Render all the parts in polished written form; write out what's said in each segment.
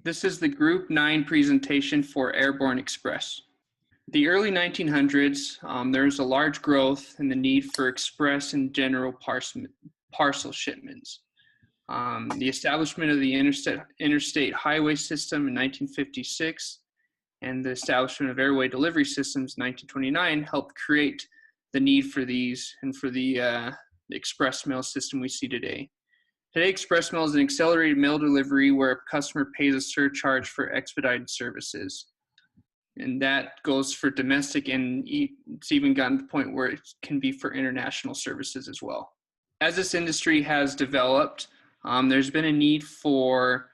This is the Group 9 presentation for Airborne Express. The early 1900s, there was a large growth in the need for express and general parcel shipments. The establishment of the interstate highway system in 1956 and the establishment of airway delivery systems in 1929 helped create the need for these and for the express mail system we see today. Today, express mail is an accelerated mail delivery where a customer pays a surcharge for expedited services. And that goes for domestic, and it's even gotten to the point where it can be for international services as well. As this industry has developed, there's been a need for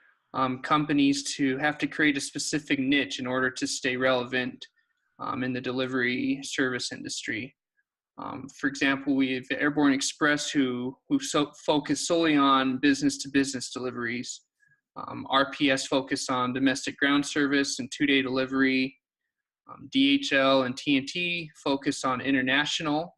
companies to have to create a specific niche in order to stay relevant in the delivery service industry. For example, we have Airborne Express who focus solely on business-to-business deliveries. RPS focus on domestic ground service and two-day delivery. DHL and TNT focus on international.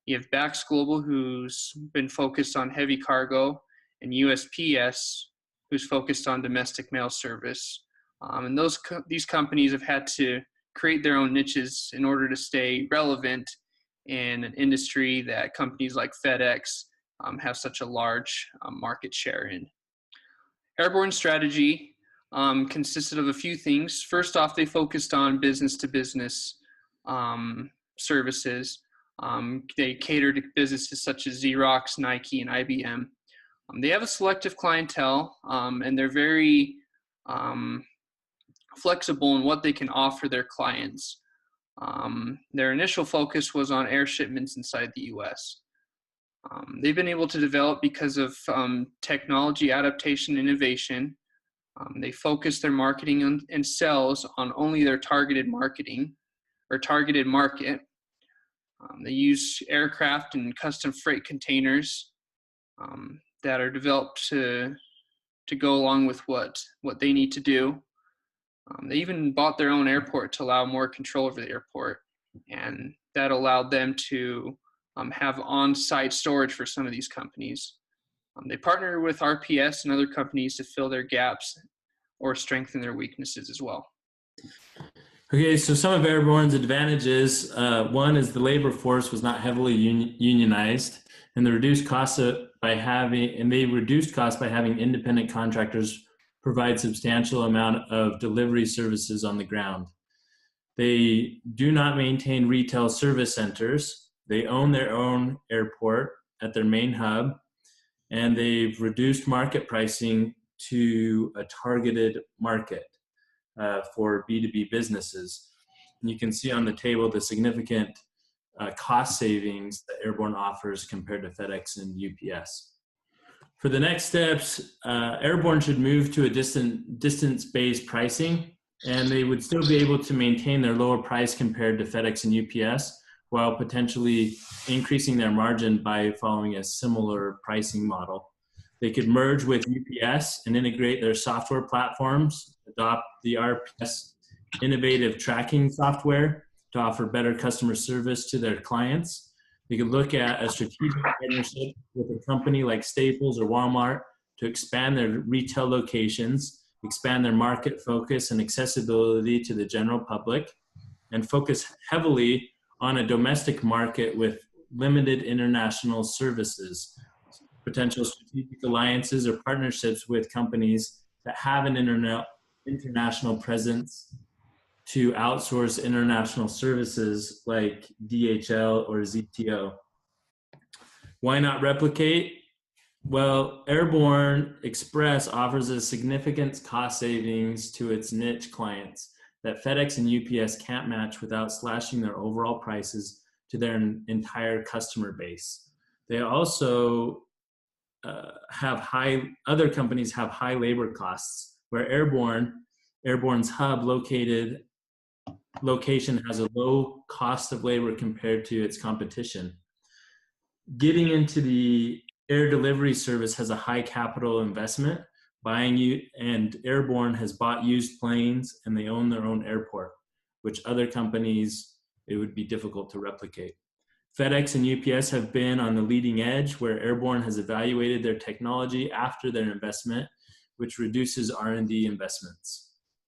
You have Bax Global, who's been focused on heavy cargo, and USPS, who's focused on domestic mail service. And these companies have had to create their own niches in order to stay relevant in an industry that companies like FedEx have such a large market share in. Airborne's strategy consisted of a few things. First off, they focused on business-to-business services. They cater to businesses such as Xerox, Nike, and IBM. They have a selective clientele, and they're very flexible in what they can offer their clients. Their initial focus was on air shipments inside the U.S. They've been able to develop because of technology adaptation innovation. They focus their marketing and sales on only their targeted marketing or targeted market. They use aircraft and custom freight containers that are developed to go along with what they need to do. They even bought their own airport to allow more control over the airport, and that allowed them to have on-site storage for some of these companies. They partner with RPS and other companies to fill their gaps or strengthen their weaknesses as well. Okay, so some of Airborne's advantages, one is the labor force was not heavily unionized, and they reduced costs by having independent contractors provide substantial amount of delivery services on the ground. They do not maintain retail service centers. They own their own airport at their main hub, and they've reduced market pricing to a targeted market for B2B businesses. And you can see on the table the significant cost savings that Airborne offers compared to FedEx and UPS. For the next steps, Airborne should move to a distance-based pricing, and they would still be able to maintain their lower price compared to FedEx and UPS, while potentially increasing their margin by following a similar pricing model. They could merge with UPS and integrate their software platforms, adopt the RPS innovative tracking software to offer better customer service to their clients. They could look at a strategic partnership with a company like Staples or Walmart to expand their retail locations, expand their market focus and accessibility to the general public, and focus heavily on a domestic market with limited international services. Potential strategic alliances or partnerships with companies that have an international presence to outsource international services like DHL or ZTO. Why not replicate? Well, Airborne Express offers a significant cost savings to its niche clients that FedEx and UPS can't match without slashing their overall prices to their entire customer base. They also other companies have high labor costs, where Airborne's hub location has a low cost of labor compared to its competition. Getting into the air delivery service has a high capital investment, and Airborne has bought used planes, and they own their own airport, which other companies, it would be difficult to replicate. FedEx and UPS have been on the leading edge, where Airborne has evaluated their technology after their investment which reduces R&D investments.